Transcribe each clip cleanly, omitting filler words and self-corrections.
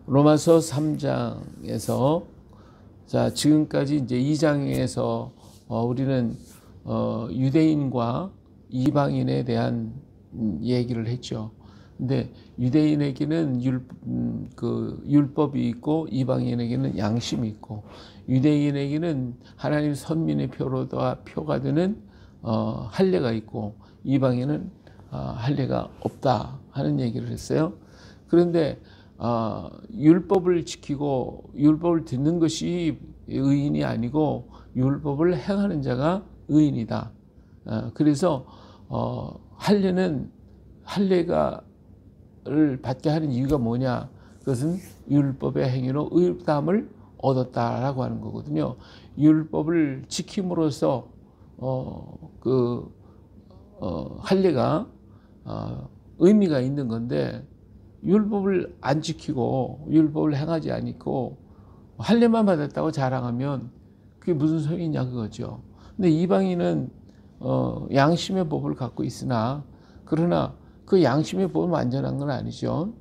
로마서 3장에서 자 지금까지 이제 2장에서 우리는 유대인과 이방인에 대한 얘기를 했죠. 근데 유대인에게는 율법이 있고 이방인에게는 양심이 있고, 유대인에게는 하나님 선민의 표가 되는 할례가 있고, 이방인은 할례가 없다 하는 얘기를 했어요. 그런데 율법을 지키고 율법을 듣는 것이 의인이 아니고 율법을 행하는 자가 의인이다. 그래서 할례를 받게 하는 이유가 뭐냐? 그것은 율법의 행위로 의롭다함을 얻었다라고 하는 거거든요. 율법을 지킴으로써 할례가 의미가 있는 건데, 율법을 안 지키고 율법을 행하지 않고 할례만 받았다고 자랑하면 그게 무슨 소용이냐 그거죠. 근데 이방인은 양심의 법을 갖고 있으나, 그러나 그 양심의 법은 완전한 건 아니죠.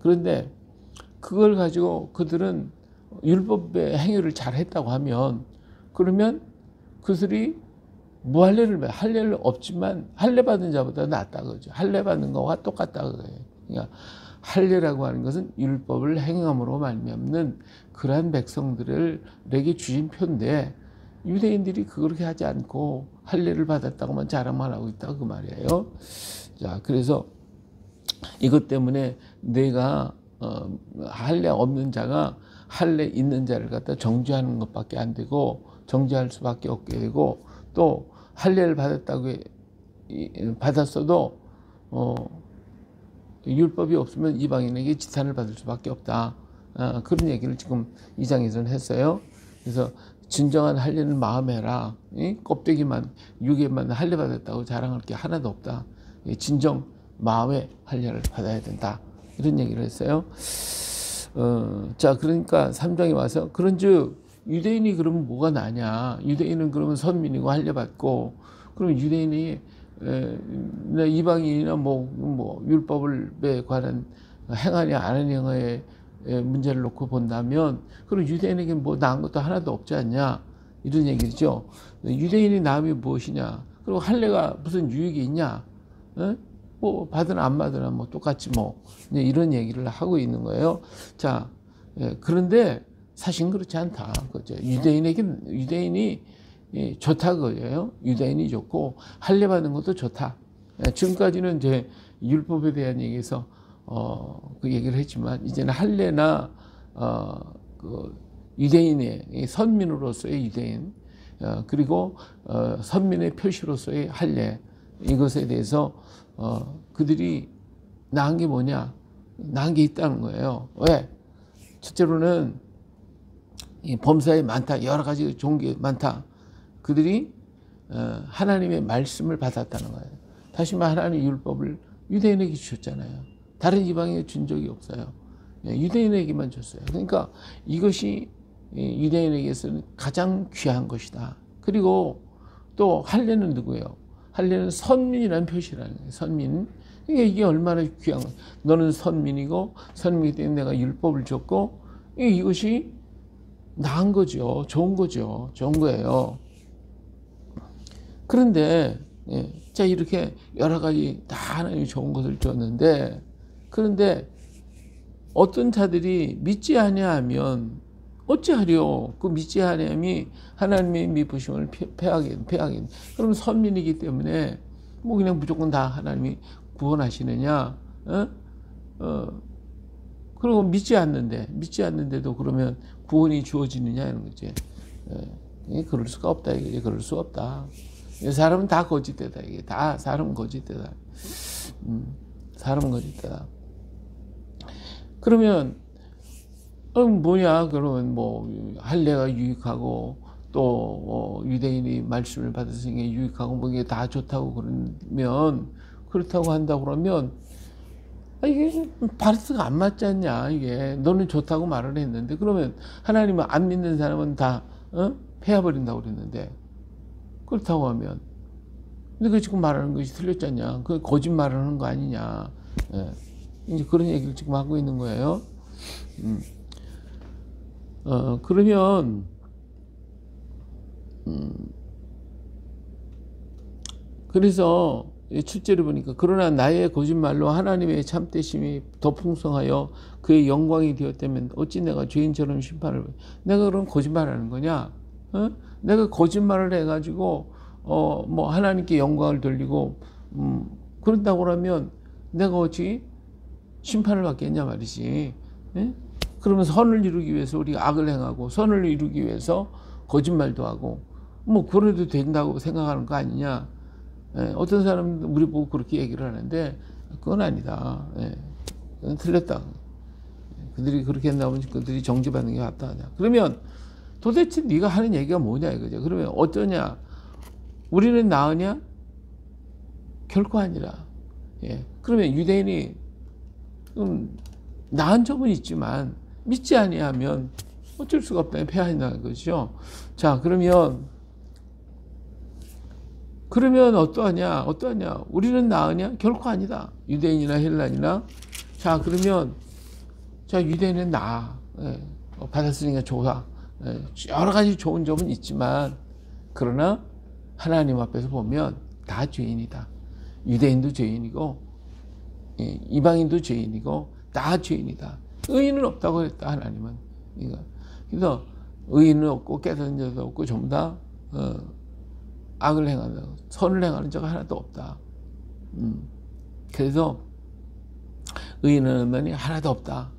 그런데 그걸 가지고 그들은 율법의 행위를 잘했다고 하면, 그러면 그들이 할례를 없지만 할례 받은 자보다 낫다 그거죠. 할례 받는 거와 똑같다 그거예요. 그러니까 할례라고 하는 것은 율법을 행함으로 말미암는 그러한 백성들에게 주신 표인데, 유대인들이 그렇게 하지 않고 할례를 받았다고만 자랑만 하고 있다 그 말이에요. 자, 그래서 이것 때문에 내가 할례 없는 자가 할례 있는 자를 갖다 정죄하는 것밖에 안 되고, 정죄할 수밖에 없게 되고, 또 할례를 받았어도 율법이 없으면 이방인에게 지탄을 받을 수밖에 없다. 그런 얘기를 지금 2장에서는 했어요. 그래서 진정한 할례는 마음에 해라. 껍데기만 육에만 할례 받았다고 자랑할 게 하나도 없다. 진정 마음에 할례를 받아야 된다. 이런 얘기를 했어요. 자, 그러니까 3장에 와서 그런즉 유대인이 그러면 뭐가 나냐? 유대인은 그러면 선민이고 할례 받고, 그러면 유대인이 이방인이나 율법에 관한 행하냐 안 하냐의 문제를 놓고 본다면, 그럼 유대인에게 뭐 나은 것도 하나도 없지 않냐 이런 얘기죠. 유대인이 나음이 무엇이냐? 그리고 할례가 무슨 유익이 있냐? 뭐 받으나 안 받으나 뭐 똑같지 뭐, 이런 얘기를 하고 있는 거예요. 자, 그런데 사실은 그렇지 않다 그죠. 유대인이 좋다 그거예요. 유대인이 좋고 할례 받는 것도 좋다. 지금까지는 이제 율법에 대한 얘기에서 그 얘기를 했지만, 이제는 할례나 유대인의 선민으로서의 유대인, 그리고 선민의 표시로서의 할례, 이것에 대해서 그들이 나은 게 뭐냐? 나은 게 있다는 거예요. 왜? 첫째로는 이 범사에 많다. 여러 가지 좋은 게 많다. 그들이 하나님의 말씀을 받았다는 거예요. 다시 말해 하나님의 율법을 유대인에게 주셨잖아요. 다른 이방에 준 적이 없어요. 유대인에게만 줬어요. 그러니까 이것이 유대인에게서는 가장 귀한 것이다. 그리고 또 할례는 누구예요? 할례는 선민이라는 표시라는 거예요. 선민. 그러니까 이게 얼마나 귀한 거예요. 너는 선민이고, 선민이기 때문에 내가 율법을 줬고, 이것이 나은 거죠. 좋은 거죠. 좋은 거예요. 그런데 자, 이렇게 여러 가지 다 하나님이 좋은 것을 줬는데, 그런데 어떤 자들이 믿지 아니하면 어찌하리요? 그 믿지 아니함이 하나님의 미부심을 패하게. 그럼 선민이기 때문에 뭐 그냥 무조건 다 하나님이 구원하시느냐? 그리고 믿지 않는데도 그러면 구원이 주어지느냐 이런 거지. 그럴 수가 없다 이게. 그럴 수 없다. 사람은 다 거짓되다 이게. 다 사람은 거짓되다. 사람은 거짓되다. 그러면 뭐냐? 그러면 뭐 할례가 유익하고 또 유대인이 말씀을 받았으니 유익하고 뭐 이게 다 좋다고 그러면, 그렇다고 한다고 그러면 이게 바르스가 안 맞지 않냐 이게. 너는 좋다고 말을 했는데, 그러면 하나님은 안 믿는 사람은 다 패해버린다고 그랬는데, 그렇다고 하면 근데 그 지금 말하는 것이 틀렸잖냐. 그 거짓말을 하는 거 아니냐. 이제 그런 얘기를 지금 하고 있는 거예요. 그러면 그래서 7절에 보니까 그러나 나의 거짓말로 하나님의 참되심이 더 풍성하여 그의 영광이 되었다면 어찌 내가 죄인처럼 심판을 내가 그럼 거짓말하는 거냐? 내가 거짓말을 해가지고 뭐 하나님께 영광을 돌리고 그런다고 하면 내가 어찌 심판을 받겠냐 말이지. 그러면 선을 이루기 위해서 우리가 악을 행하고 선을 이루기 위해서 거짓말도 하고 뭐 그래도 된다고 생각하는 거 아니냐? 어떤 사람은 우리 보고 그렇게 얘기를 하는데 그건 아니다. 그건 틀렸다. 그들이 그렇게 한다면 그들이 정죄받는 게 맞다. 그러면 도대체 네가 하는 얘기가 뭐냐 이거죠. 그러면 어떠냐? 우리는 나으냐? 결코 아니라. 그러면 유대인이 나은 점은 있지만 믿지 아니하면 어쩔 수가 없다. 패한다는 거죠. 자, 그러면 어떠하냐? 우리는 나으냐? 결코 아니다. 유대인이나 헬란이나. 자, 그러면 유대인은 나아. 받았으니까 좋아. 여러 가지 좋은 점은 있지만 그러나 하나님 앞에서 보면 다 죄인이다. 유대인도 죄인이고 이방인도 죄인이고 다 죄인이다. 의인은 없다고 했다 하나님은. 그래서 의인은 없고 깨닫는 자도 없고 전부 다 악을 행하는 선을 행하는 자가 하나도 없다. 그래서 의인은 하나도 없다.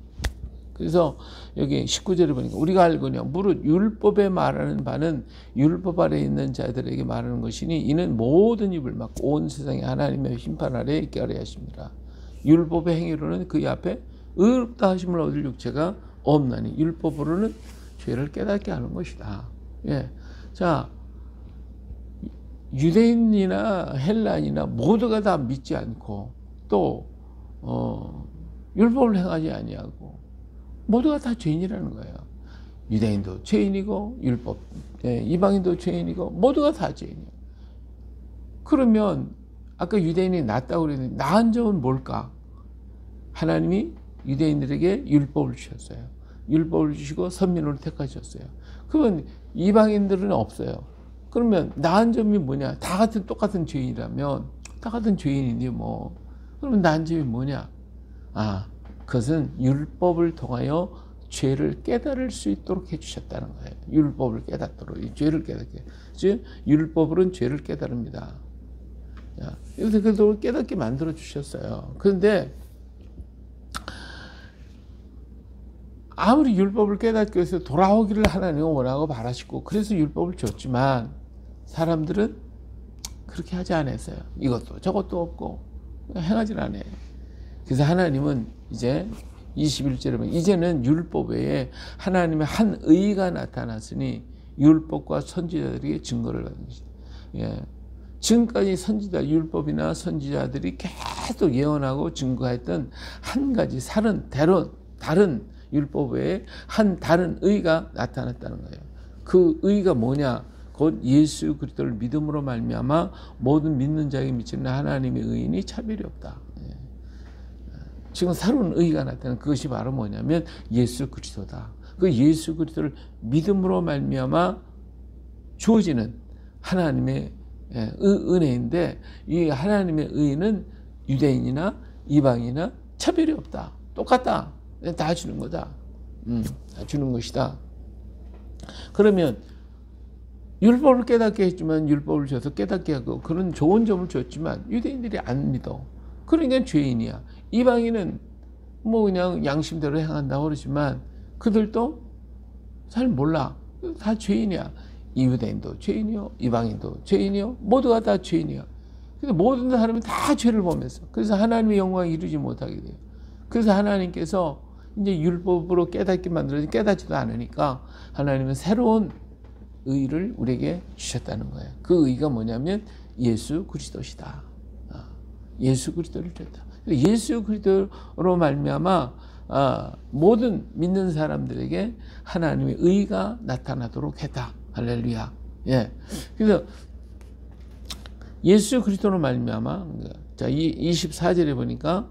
그래서 여기 19절에 보니까 우리가 알거니와 무릇 율법에 말하는 바는 율법 아래 있는 자들에게 말하는 것이니 이는 모든 입을 막고 온 세상에 하나님의 심판 아래에 있게 하려 하십니다. 율법의 행위로는 그의 앞에 의롭다 하심을 얻을 육체가 없나니 율법으로는 죄를 깨닫게 하는 것이다. 자, 유대인이나 헬란이나 모두가 다 믿지 않고 또 율법을 행하지 아니하고 모두가 다 죄인이라는 거예요. 유대인도 죄인이고 이방인도 죄인이고 모두가 다 죄인이에요. 그러면 아까 유대인이 낫다고 그랬는데 나은 점은 뭘까? 하나님이 유대인들에게 율법을 주셨어요. 율법을 주시고 선민으로 택하셨어요. 그러면 이방인들은 없어요. 그러면 나은 점이 뭐냐? 똑같은 죄인이라면 다 같은 죄인인데 뭐 그러면 나은 점이 뭐냐? 그것은 율법을 통하여 죄를 깨달을 수 있도록 해주셨다는 거예요. 율법을 깨닫도록 죄를 깨닫게. 즉 율법으로는 죄를 깨달습니다. 그래서 그걸 깨닫게 만들어 주셨어요. 그런데 아무리 율법을 깨닫기 위해서 돌아오기를 하나님은 원하고 바라시고 그래서 율법을 줬지만 사람들은 그렇게 하지 않았어요. 이것도 저것도 없고 행하지 않아요. 그래서 하나님은 이제 21절에 보면 이제는 율법 외에 하나님의 한 의가 나타났으니 율법과 선지자들에게 증거를 받는 것이다. 지금까지 율법이나 선지자들이 계속 예언하고 증거했던 한 가지 다른 율법 외에 다른 의가 나타났다는 거예요. 그 의가 뭐냐? 곧 예수 그리스도를 믿음으로 말미암아 모든 믿는 자에게 미치는 하나님의 의인이 차별이 없다. 지금 새로운 의가 나타나는 그것이 바로 뭐냐면 예수 그리스도다. 그 예수 그리스도를 믿음으로 말미암아 주어지는 하나님의 은혜인데 이 하나님의 의는 유대인이나 이방이나 차별이 없다. 똑같다. 다 주는 거다. 다 주는 것이다. 그러면 율법을 깨닫게 했지만 율법을 줘서 깨닫게 하고 그런 좋은 점을 줬지만 유대인들이 안 믿어. 그러니까 죄인이야. 이방인은 뭐 그냥 양심대로 행한다고 그러지만 그들도 잘 몰라. 다 죄인이야. 유대인도 죄인이요. 이방인도 죄인이요. 모두가 다 죄인이야. 그래서 모든 사람은 다 죄를 보면서 그래서 하나님의 영광을 이루지 못하게 돼요. 그래서 하나님께서 이제 율법으로 깨닫게 만들어서 깨닫지도 않으니까 하나님은 새로운 의를 우리에게 주셨다는 거예요. 그 의가 뭐냐면 예수 그리스도시다. 예수 그리스도를 줬다. 예수 그리스도로 말미암아 모든 믿는 사람들에게 하나님의 의가 나타나도록 했다. 할렐루야. 그래서 예수 그리스도로 말미암아 자 24절에 보니까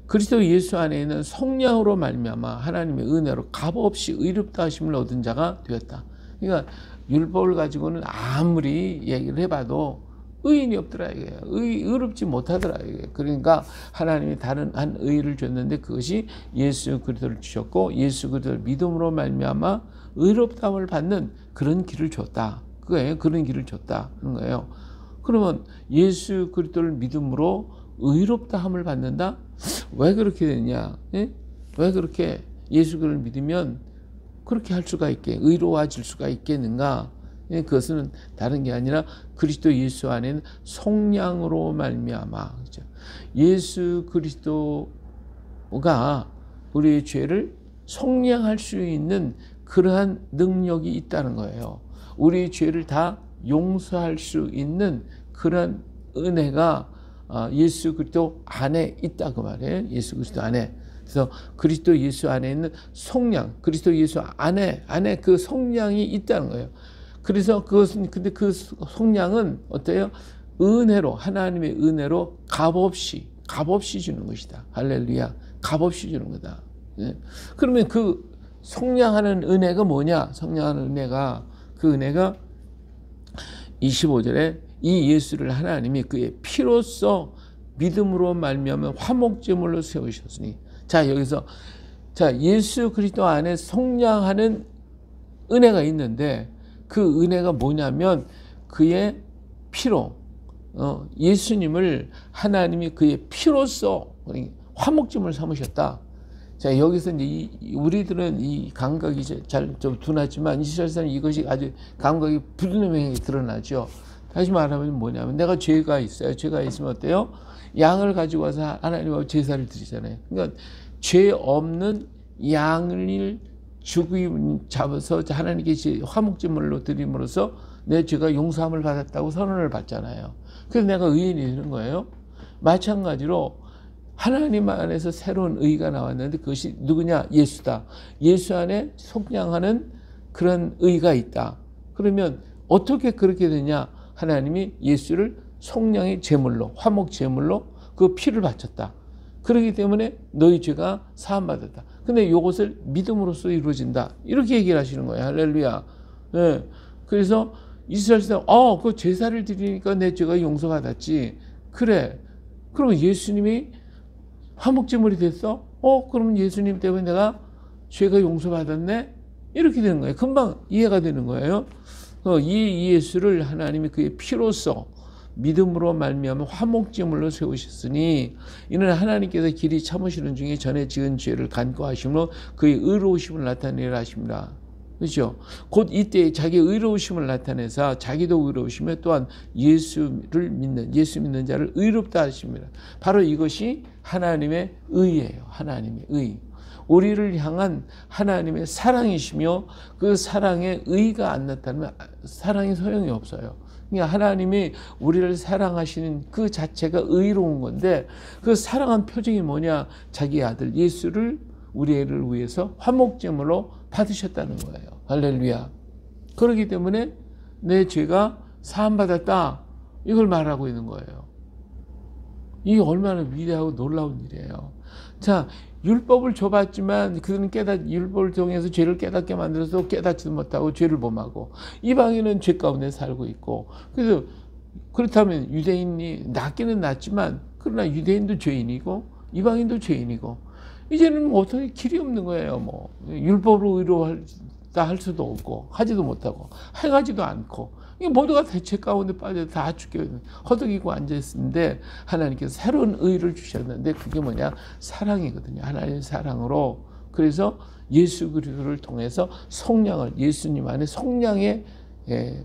그리스도 예수 안에 있는 성령으로 말미암아 하나님의 은혜로 값없이 의롭다 하심을 얻은 자가 되었다. 그러니까 율법을 가지고는 아무리 얘기를 해봐도 의인이 없더라 이거예요. 의롭지 못하더라 이거예요. 그러니까 하나님이 다른 한 의를 줬는데 그것이 예수 그리스도를 주셨고 예수 그리스도를 믿음으로 말미암아 의롭다함을 받는 그런 길을 줬다. 그거예요. 그런 길을 줬다는 거예요. 그러면 예수 그리스도를 믿음으로 의롭다함을 받는다? 왜 그렇게 되냐? 예? 왜 그렇게 예수 그리스도를 믿으면 그렇게 할 수가 있게 의로워질 수가 있겠는가? 예, 그것은 다른 게 아니라 그리스도 예수 안에는 속량으로 말미암아. 그렇죠? 예수 그리스도가 우리의 죄를 속량할 수 있는 그러한 능력이 있다는 거예요. 우리의 죄를 다 용서할 수 있는 그런 은혜가 예수 그리스도 안에 있다 그 말이에요. 예수 그리스도 안에. 그래서 그리스도 예수 안에 있는 속량, 그리스도 예수 안에 그 속량이 있다는 거예요. 그래서 그것은 근데 그 속량은 어때요? 은혜로 하나님의 은혜로 값없이 주는 것이다. 할렐루야. 값없이 주는 거다. 예. 그러면 그 속량하는 은혜가 뭐냐? 속량하는 은혜가 그 은혜가 25절에 이 예수를 하나님이 그의 피로써 믿음으로 말미암아 화목제물로 세우셨으니 자 여기서 자 예수 그리스도 안에 속량하는 은혜가 있는데 그 은혜가 뭐냐면 그의 피로 예수님을 하나님이 그의 피로써 화목제물을 삼으셨다. 자 여기서 이제 우리들은 이 감각이 잘 좀 둔하지만 이스라엘에서는 이것이 아주 감각이 분명히 드러나죠. 다시 말하면 뭐냐면 내가 죄가 있어요. 죄가 있으면 어때요? 양을 가지고 와서 하나님하고 제사를 드리잖아요. 그러니까 죄 없는 양을 잡아서 하나님께 화목제물로 드림으로써 내 죄가 용서함을 받았다고 선언을 받잖아요. 그래서 내가 의인이 되는 거예요. 마찬가지로 하나님 안에서 새로운 의가 나왔는데 그것이 누구냐? 예수다. 예수 안에 속량하는 그런 의가 있다. 그러면 어떻게 그렇게 되냐? 하나님이 예수를 속량의 제물로 화목 제물로 그 피를 바쳤다. 그렇기 때문에 너희 죄가 사함받았다. 근데 이것을 믿음으로써 이루어진다. 이렇게 얘기를 하시는 거예요. 할렐루야. 예. 그래서 이스라엘 사람, 그 제사를 드리니까 내 죄가 용서받았지. 그래. 그러면 예수님이 화목제물이 됐어? 그러면 예수님 때문에 내가 죄가 용서받았네? 이렇게 되는 거예요. 금방 이해가 되는 거예요. 이 예수를 하나님이 그의 피로써 믿음으로 말미암아 화목제물로 세우셨으니 이는 하나님께서 길이 참으시는 중에 전에 지은 죄를 간구하심으로 그의 의로우심을 나타내려 하십니다. 그렇죠? 곧 이때 자기 의로우심을 나타내사 자기도 의로우시며 또한 예수 믿는 자를 의롭다 하십니다. 바로 이것이 하나님의 의예요. 하나님의 의. 우리를 향한 하나님의 사랑이시며 그 사랑에 의가 안 나타나면 사랑이 소용이 없어요. 그러니까 하나님이 우리를 사랑하시는 그 자체가 의로운 건데 그 사랑한 표정이 뭐냐? 자기 아들 예수를 우리 애를 위해서 화목제물로 받으셨다는 거예요. 할렐루야. 그렇기 때문에 내 죄가 사함받았다. 이걸 말하고 있는 거예요. 이게 얼마나 위대하고 놀라운 일이에요. 자, 율법을 줘봤지만 그들은 율법을 통해서 죄를 깨닫게 만들어서 깨닫지도 못하고 죄를 범하고 이방인은 죄 가운데 살고 있고 그래서 그렇다면 유대인이 낫기는 낫지만 그러나 유대인도 죄인이고 이방인도 죄인이고 이제는 뭐 어떻게 길이 없는 거예요. 뭐 율법으로 의로하다 할 수도 없고 하지도 못하고 행하지도 않고 모두가 대책 가운데 빠져 다 죽게 허덕이고 앉아있는데 하나님께서 새로운 의를 주셨는데 그게 뭐냐? 사랑이거든요. 하나님의 사랑으로. 그래서 예수 그리스도를 통해서 속량을 예수님 안에 속량의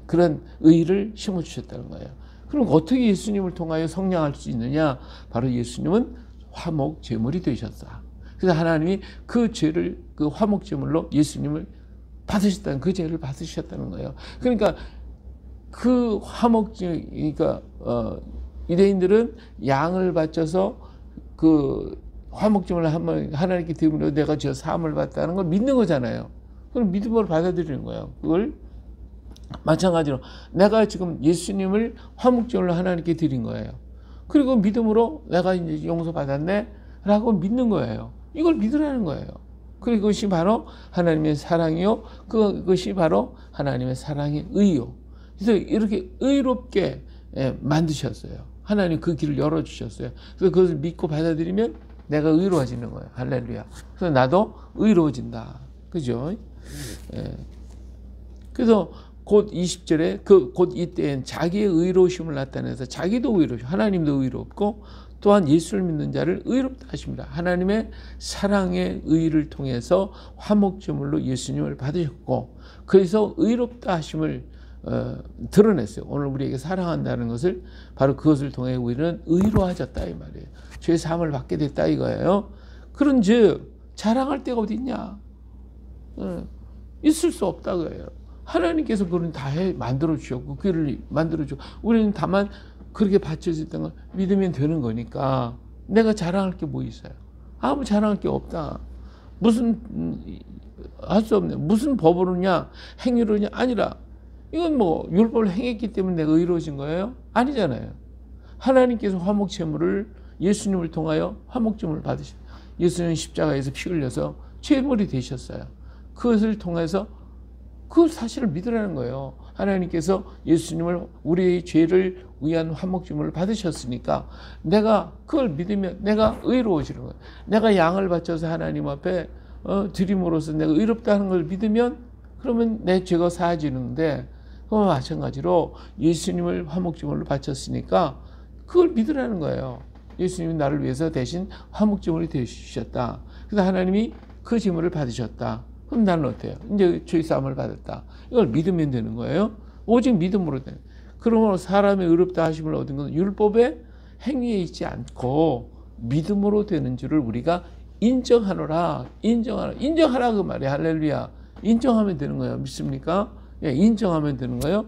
그런 의를 심어주셨다는 거예요. 그럼 어떻게 예수님을 통하여 속량할 수 있느냐? 바로 예수님은 화목 제물이 되셨다. 그래서 하나님이 그 죄를 그 화목 제물로 예수님을 받으셨다는 그 죄를 받으셨다는 거예요. 그러니까 그 그러니까 유대인들은 양을 바쳐서 그 화목제물을 한번 하나님께 드리므로 내가 저 사함을 받다는 걸 믿는 거잖아요. 그럼 믿음으로 받아들이는 거예요. 그걸 마찬가지로 내가 지금 예수님을 화목제물로 하나님께 드린 거예요. 그리고 믿음으로 내가 이제 용서받았네. 라고 믿는 거예요. 이걸 믿으라는 거예요. 그것이 바로 하나님의 사랑이요. 그것이 바로 하나님의 사랑의 의요. 그래서 이렇게 의롭게 만드셨어요. 하나님 그 길을 열어주셨어요. 그래서 그것을 믿고 받아들이면 내가 의로워지는 거예요. 할렐루야. 그래서 나도 의로워진다. 그죠? 그래서 곧 20절에 곧 이때엔 자기의 의로우심을 나타내서 자기도 의로우시고 하나님도 의롭고 또한 예수를 믿는 자를 의롭다 하십니다. 하나님의 사랑의 의를 통해서 화목제물로 예수님을 받으셨고 그래서 의롭다 하심을 드러냈어요. 오늘 우리에게 사랑한다는 것을 바로 그것을 통해 우리는 의로워졌다 이 말이에요. 죄 사함을 받게 됐다 이거예요. 그런즉 자랑할 데가 어디 있냐? 있을 수 없다 그래요. 하나님께서 그런 다 만들어 주셨고 그 길을 만들어 주고 우리는 다만 그렇게 받쳐질 때는 믿으면 되는 거니까 내가 자랑할 게 뭐 있어요? 아무 자랑할 게 없다. 무슨 할 수 없네. 무슨 법으로냐 행위로냐 아니라 이건 뭐 율법을 행했기 때문에 내가 의로워진 거예요? 아니잖아요. 하나님께서 화목제물을 예수님을 통하여 화목제물을 받으셨어요. 예수님은 십자가에서 피 흘려서 제물이 되셨어요. 그것을 통해서 그 사실을 믿으라는 거예요. 하나님께서 예수님을 우리의 죄를 위한 화목제물을 받으셨으니까 내가 그걸 믿으면 내가 의로워지는 거예요. 내가 양을 바쳐서 하나님 앞에 드림으로써 내가 의롭다는 걸 믿으면 그러면 내 죄가 사해지는데 그와 마찬가지로 예수님을 화목제물로 바쳤으니까 그걸 믿으라는 거예요. 예수님이 나를 위해서 대신 화목제물이 되주셨다. 그래서 하나님이 그 제물을 받으셨다. 그럼 나는 어때요? 이제 죄 사함을 받았다. 이걸 믿으면 되는 거예요. 오직 믿음으로 되는. 그러므로 사람의 의롭다 하심을 얻은 것은 율법의 행위에 있지 않고 믿음으로 되는 줄을 우리가 인정하노라. 인정하라 그 말이에요. 할렐루야. 인정하면 되는 거예요. 믿습니까? 예, 인정하면 되는 거예요.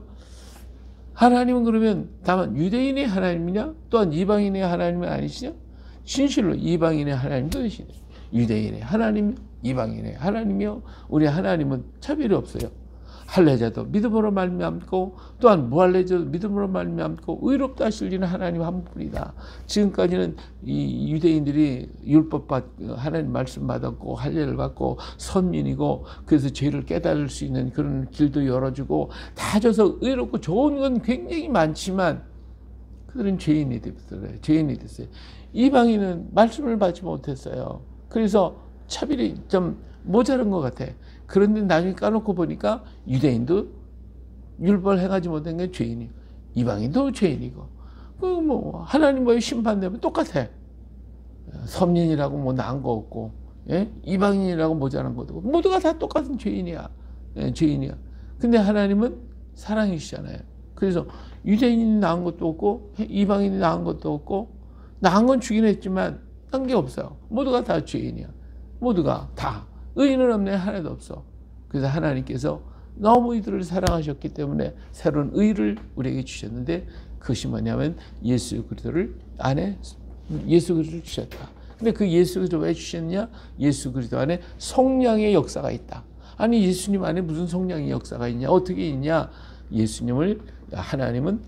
하나님은 그러면 다만 유대인의 하나님이냐? 또한 이방인의 하나님은 아니시냐? 진실로 이방인의 하나님도 되시네. 유대인의 하나님, 이방인의 하나님이요. 우리 하나님은 차별이 없어요. 할례자도 믿음으로 말미암고 또한 무할례자도 믿음으로 말미암고 의롭다 하실 이는 하나님 한 분이다. 지금까지는 이 유대인들이 율법 하나님 말씀 받았고 할례를 받고 선민이고 그래서 죄를 깨달을 수 있는 그런 길도 열어주고 다 줘서 의롭고 좋은 건 굉장히 많지만 그들은 죄인이 됐어요. 이방인은 말씀을 받지 못했어요. 그래서 차별이 좀 모자란 것 같아. 그런데 나중에 까놓고 보니까 유대인도 율법을 행하지 못한 게 죄인이고 이방인도 죄인이고 그 뭐 하나님과의 심판되면 똑같아. 선민이라고 뭐 나은 거 없고 예? 이방인이라고 모자란 것도 없고 모두가 다 똑같은 죄인이야. 예, 죄인이야. 근데 하나님은 사랑이시잖아요. 그래서 유대인이 나은 것도 없고 이방인이 나은 것도 없고 나은 건 주긴 했지만 딴 게 없어요. 모두가 다 죄인이야. 모두가 다. 의인은 없네. 하나도 없어. 그래서 하나님께서 너무 이들을 사랑하셨기 때문에 새로운 의를 우리에게 주셨는데 그것이 뭐냐면 예수 그리스도를 안에 예수 그리스도를 주셨다. 근데 그 예수 그리스도를 왜 주셨냐? 예수 그리스도 안에 성령의 역사가 있다. 아니 예수님 안에 무슨 성령의 역사가 있냐? 어떻게 있냐? 예수님을 하나님은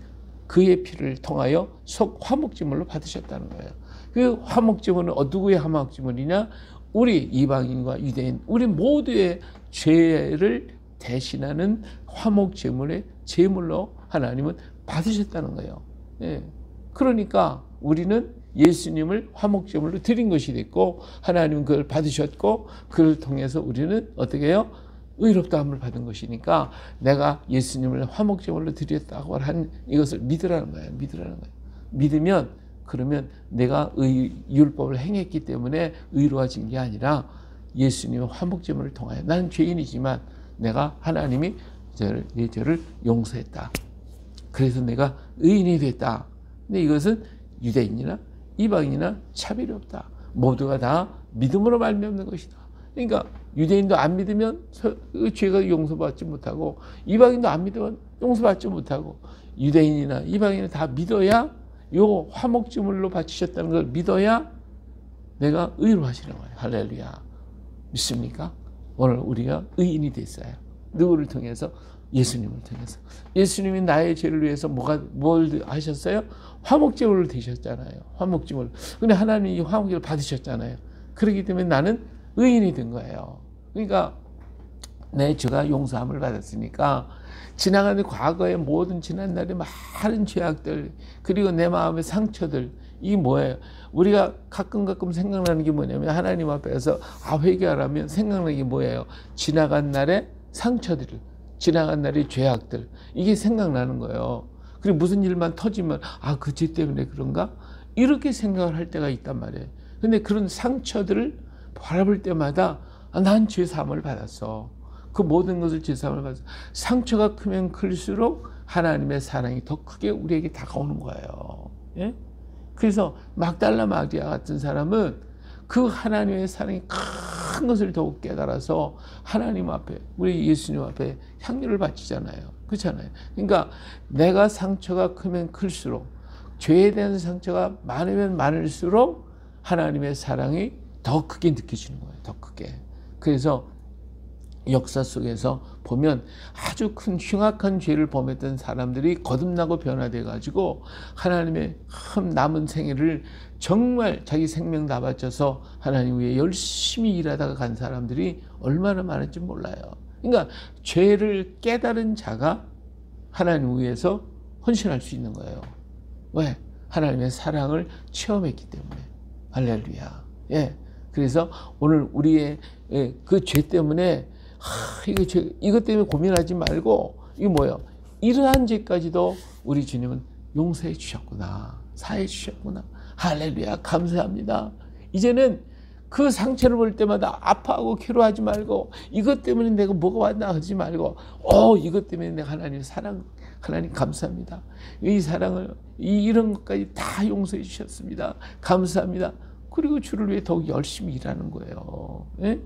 그의 피를 통하여 화목제물로 받으셨다는 거예요. 그 화목제물은 누구의 화목제물이냐? 우리 이방인과 유대인, 우리 모두의 죄를 대신하는 화목제물의 제물로 하나님은 받으셨다는 거예요. 예. 그러니까 우리는 예수님을 화목제물로 드린 것이 됐고 하나님은 그걸 받으셨고 그를 통해서 우리는 어떻게 해요? 의롭다함을 받은 것이니까 내가 예수님을 화목제물로 드렸다고 한 이것을 믿으라는 거예요. 믿으면 그러면 내가 율법을 행했기 때문에 의로워진 게 아니라 예수님의 화목제물을 통하여 나는 죄인이지만 내가 하나님이 내 죄를 용서했다. 그래서 내가 의인이 됐다. 근데 이것은 유대인이나 이방인이나 차별이 없다. 모두가 다 믿음으로 말미암는 것이다. 그러니까 유대인도 안 믿으면 죄가 용서받지 못하고 이방인도 안 믿으면 용서받지 못하고 유대인이나 이방인은 다 믿어야 요 화목제물로 바치셨다는 걸 믿어야 내가 의로워지는 거예요. 할렐루야. 믿습니까? 오늘 우리가 의인이 됐어요. 누구를 통해서? 예수님을 통해서. 예수님이 나의 죄를 위해서 뭘 하셨어요? 화목제물을 드셨잖아요. 화목제물. 근데 하나님이 화목제물을 받으셨잖아요. 그렇기 때문에 나는 의인이 된 거예요. 그러니까 내 죄가 용서함을 받았으니까 지나가는 과거의 모든 지난날의 많은 죄악들, 그리고 내 마음의 상처들, 이게 뭐예요? 우리가 가끔 생각나는 게 뭐냐면, 하나님 앞에서 회개하라면 생각나는 게 뭐예요? 지나간 날의 상처들, 지나간 날의 죄악들, 이게 생각나는 거예요. 그리고 무슨 일만 터지면 그 죄 때문에 그런가? 이렇게 생각을 할 때가 있단 말이에요. 근데 그런 상처들을 바라볼 때마다 난 죄 사함을 받았어. 그 모든 것을 죄 사함을 받았어. 상처가 크면 클수록 하나님의 사랑이 더 크게 우리에게 다가오는 거예요. 예? 그래서 막달라 마리아 같은 사람은 그 하나님의 사랑이 큰 것을 더욱 깨달아서 하나님 앞에, 우리 예수님 앞에 향유를 바치잖아요. 그렇잖아요. 그러니까 내가 상처가 크면 클수록, 죄에 대한 상처가 많으면 많을수록 하나님의 사랑이 더 크게 느껴지는 거예요. 더 크게. 그래서 역사 속에서 보면 아주 큰 흉악한 죄를 범했던 사람들이 거듭나고 변화돼 가지고 하나님의 남은 생애를 정말 자기 생명 다 바쳐서 하나님 위해 열심히 일하다가 간 사람들이 얼마나 많은지 몰라요. 그러니까 죄를 깨달은 자가 하나님 위해서 헌신할 수 있는 거예요. 왜? 하나님의 사랑을 체험했기 때문에. 할렐루야. 예. 그래서 오늘 우리의 그 죄 때문에 이것 때문에 고민하지 말고, 이게 뭐예요? 이러한 죄까지도 우리 주님은 용서해 주셨구나. 사해 주셨구나. 할렐루야. 감사합니다. 이제는 그 상처를 볼 때마다 아파하고 괴로워하지 말고, 이것 때문에 내가 뭐가 왔나 하지 말고, 이것 때문에 내가 하나님 사랑, 하나님 감사합니다. 이 사랑을, 이런 것까지 다 용서해 주셨습니다. 감사합니다. 그리고 주를 위해 더욱 열심히 일하는 거예요. 예?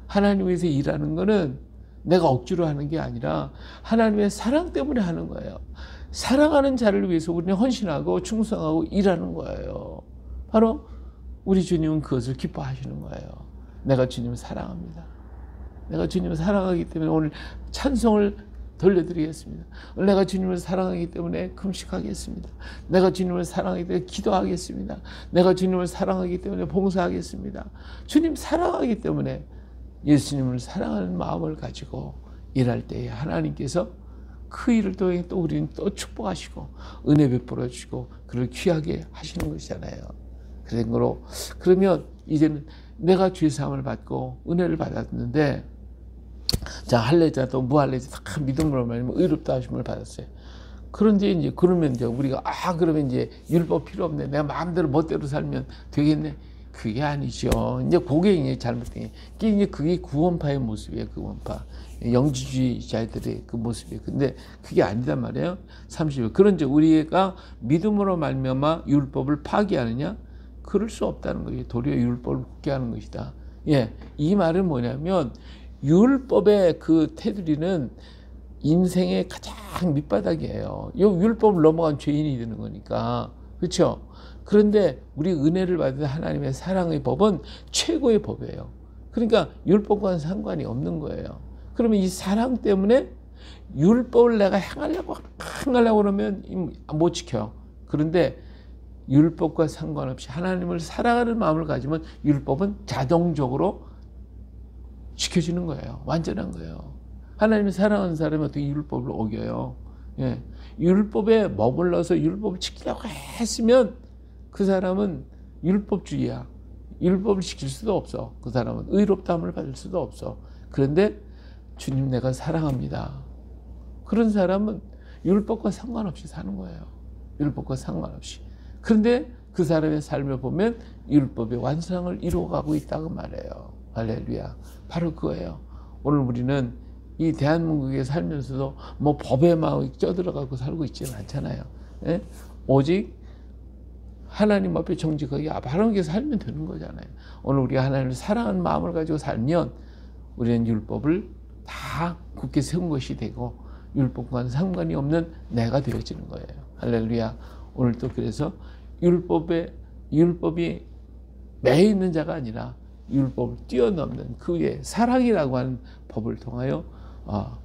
하나님 위해서 일하는 거는 내가 억지로 하는 게 아니라 하나님의 사랑 때문에 하는 거예요. 사랑하는 자를 위해서 우리는 헌신하고 충성하고 일하는 거예요. 바로 우리 주님은 그것을 기뻐하시는 거예요. 내가 주님을 사랑합니다. 내가 주님을 사랑하기 때문에 오늘 찬송을 돌려드리겠습니다. 내가 주님을 사랑하기 때문에 금식하겠습니다. 내가 주님을 사랑하기 때문에 기도하겠습니다. 내가 주님을 사랑하기 때문에 봉사하겠습니다. 주님 사랑하기 때문에, 예수님을 사랑하는 마음을 가지고 일할 때에 하나님께서 그 일을 통해 또 우리는 또 축복하시고 은혜 베풀어 주시고 그를 귀하게 하시는 것이잖아요. 그런 거로, 그러면 이제는 내가 죄 사함을 받고 은혜를 받았는데, 자, 할례자도 무할례자 다 믿음으로 말하면 의롭다 하심을 받았어요. 그런데 이제 그러면 이제 우리가 그러면 이제 율법 필요 없네. 내가 마음대로 멋대로 살면 되겠네. 그게 아니죠. 이제 그게 이제 잘못된 게, 이제 그게 구원파의 모습이에요. 구원파. 영지주의자들의 그 모습이에요. 근데 그게 아니단 말이에요. 30절. 그런즉 우리가 믿음으로 말미암아 율법을 파기하느냐? 그럴 수 없다는 거예요. 도리어 율법을 굳게 하는 것이다. 예. 이 말은 뭐냐면, 율법의 그 테두리는 인생의 가장 밑바닥이에요. 이 율법을 넘어간 죄인이 되는 거니까. 그렇죠? 그런데 우리 은혜를 받은 하나님의 사랑의 법은 최고의 법이에요. 그러니까 율법과는 상관이 없는 거예요. 그러면 이 사랑 때문에 율법을 내가 행하려고 그러면 못 지켜요. 그런데 율법과 상관없이 하나님을 사랑하는 마음을 가지면 율법은 자동적으로 지켜지는 거예요. 완전한 거예요. 하나님을 사랑하는 사람이 어떻게 율법을 어겨요? 예. 율법에 머물러서 율법을 지키려고 했으면 그 사람은 율법주의야. 율법을 지킬 수도 없어. 그 사람은 의롭다함을 받을 수도 없어. 그런데 주님 내가 사랑합니다. 그런 사람은 율법과 상관없이 사는 거예요. 율법과 상관없이. 그런데 그 사람의 삶을 보면 율법의 완성을 이루어가고 있다고 말해요. 할렐루야. 바로 그거예요. 오늘 우리는 이 대한민국에 살면서도 뭐 법에 막 껴들어가고 살고 있지는 않잖아요. 예? 오직 하나님 앞에 정직하게 바르게 살면 되는 거잖아요. 오늘 우리가 하나님을 사랑하는 마음을 가지고 살면 우리는 율법을 다 굳게 세운 것이 되고 율법과는 상관이 없는 내가 되어지는 거예요. 할렐루야. 오늘 또 그래서 율법이 매여 있는 자가 아니라 율법을 뛰어넘는 그의 사랑이라고 하는 법을 통하여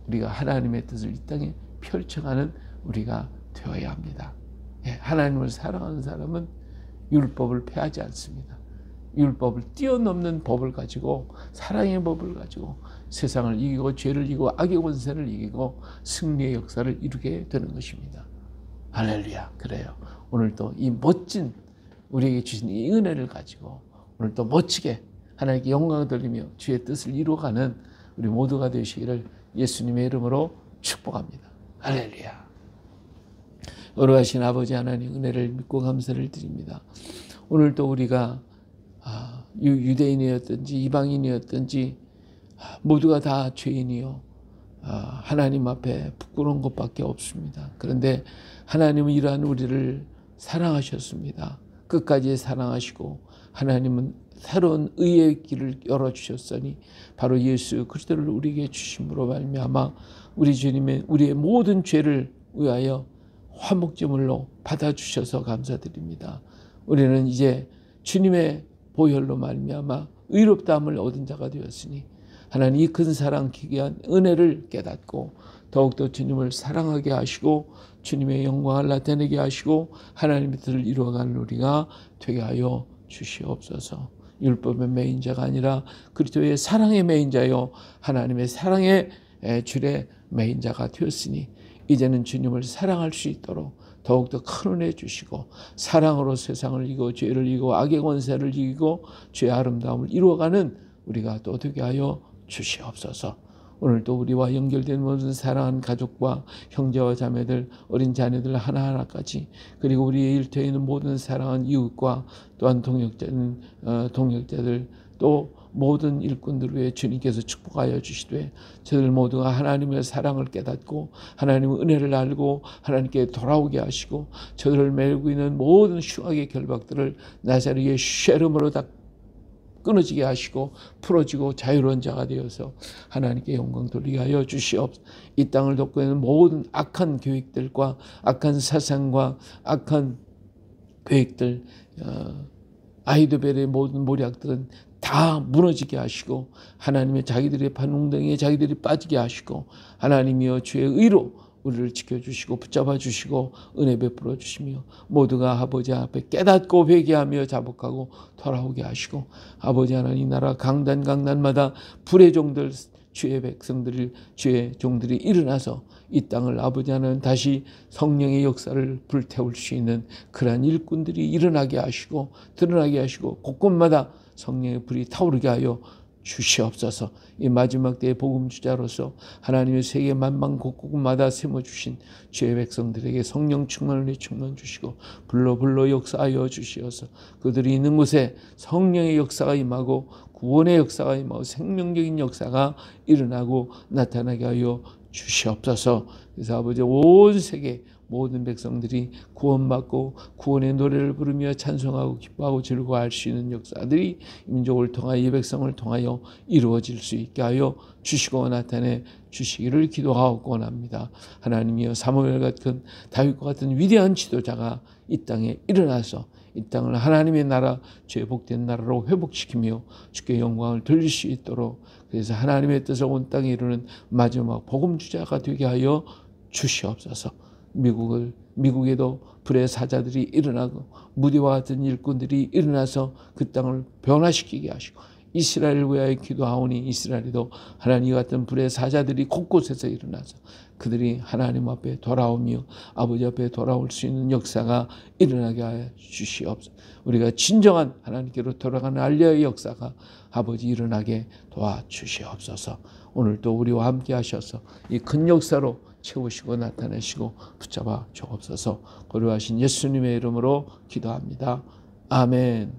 우리가 하나님의 뜻을 이 땅에 펼쳐가는 우리가 되어야 합니다. 하나님을 사랑하는 사람은 율법을 폐하지 않습니다. 율법을 뛰어넘는 법을 가지고, 사랑의 법을 가지고 세상을 이기고 죄를 이기고 악의 권세를 이기고 승리의 역사를 이루게 되는 것입니다. 할렐루야. 그래요. 오늘도 이 멋진 우리에게 주신 이 은혜를 가지고 오늘도 멋지게 하나님께 영광을 돌리며 주의 뜻을 이루어가는 우리 모두가 되시기를 예수님의 이름으로 축복합니다. 할렐루야. 거룩하신 아버지 하나님, 은혜를 믿고 감사를 드립니다. 오늘도 우리가 유대인이었든지 이방인이었든지 모두가 다 죄인이요, 하나님 앞에 부끄러운 것밖에 없습니다. 그런데 하나님은 이러한 우리를 사랑하셨습니다. 끝까지 사랑하시고 하나님은 새로운 의의 길을 열어주셨으니 바로 예수 그리스도를 우리에게 주심으로 말미암아 우리 주님의 우리의 모든 죄를 위하여 화목제물로 받아주셔서 감사드립니다. 우리는 이제 주님의 보혈로 말미암아 의롭다함을 얻은 자가 되었으니 하나님 이 큰 사랑 기괴한 은혜를 깨닫고 더욱더 주님을 사랑하게 하시고 주님의 영광을 나타내게 하시고 하나님의 뜻을 이루어가는 우리가 되게 하여 주시옵소서. 율법의 매인자가 아니라 그리스도의 사랑의 매인자요 하나님의 사랑의 줄의 매인자가 되었으니 이제는 주님을 사랑할 수 있도록 더욱더 큰 은혜 주시고 사랑으로 세상을 이기고 죄를 이기고 악의 권세를 이기고 죄의 아름다움을 이루어가는 우리가 또 되게 하여 주시옵소서. 오늘도 우리와 연결된 모든 사랑하는 가족과 형제와 자매들, 어린 자녀들 하나하나까지, 그리고 우리의 일터에 있는 모든 사랑하는 이웃과 또한 동역자들, 또 모든 일꾼들 위해 주님께서 축복하여 주시되 저들 모두가 하나님의 사랑을 깨닫고 하나님의 은혜를 알고 하나님께 돌아오게 하시고 저들을 메고 있는 모든 흉악의 결박들을 나사렛 예수의 이름으로 다 끊어지게 하시고 풀어지고 자유로운 자가 되어서 하나님께 영광 돌리게 하여 주시옵소서. 이 땅을 덮고 있는 모든 악한 계획들과 악한 사상과 악한 계획들, 아이도벨의 모든 모략들은 다 무너지게 하시고 하나님의 자기들의 반웅덩이에 자기들이 빠지게 하시고 하나님이여 주의 의로 우리를 지켜주시고 붙잡아 주시고 은혜 베풀어 주시며 모두가 아버지 앞에 깨닫고 회개하며 자복하고 돌아오게 하시고 아버지 하나님 나라 강단마다 불의 종들 주의 백성들이 주의 종들이 일어나서 이 땅을 아버지 하나님 다시 성령의 역사를 불태울 수 있는 그러한 일꾼들이 일어나게 하시고 드러나게 하시고 곳곳마다 성령의 불이 타오르게 하여 주시옵소서. 이 마지막 때의 복음 주자로서 하나님의 세계 만방 곳곳마다 세워주신 주의 백성들에게 성령 충만을 충만 주시고 불러 역사하여 주시어서 그들이 있는 곳에 성령의 역사가 임하고 구원의 역사가 임하고 생명적인 역사가 일어나고 나타나게 하여 주시옵소서. 그래서 아버지 온 세계 모든 백성들이 구원받고 구원의 노래를 부르며 찬송하고 기뻐하고 즐거워할 수 있는 역사들이 민족을 통하여 이 백성을 통하여 이루어질 수 있게 하여 주시고 나타내 주시기를 기도하고 원합니다. 하나님이여 사무엘 같은 다윗과 같은 위대한 지도자가 이 땅에 일어나서 이 땅을 하나님의 나라 죄 복된 나라로 회복시키며 주께 영광을 돌릴 수 있도록 그래서 하나님의 뜻을 온 땅에 이루는 마지막 복음 주자가 되게 하여 주시옵소서. 미국에도 불의 사자들이 일어나고 무디와 같은 일꾼들이 일어나서 그 땅을 변화시키게 하시고 이스라엘을 위하여 기도하오니 이스라엘에도 하나님 같은 불의 사자들이 곳곳에서 일어나서 그들이 하나님 앞에 돌아오며 아버지 앞에 돌아올 수 있는 역사가 일어나게 하여 주시옵소서. 우리가 진정한 하나님께로 돌아가는 알리아의 역사가 아버지 일어나게 도와주시옵소서. 오늘도 우리와 함께 하셔서 이 큰 역사로 채우시고 나타내시고 붙잡아 주옵소서. 거룩하신 예수님의 이름으로 기도합니다. 아멘.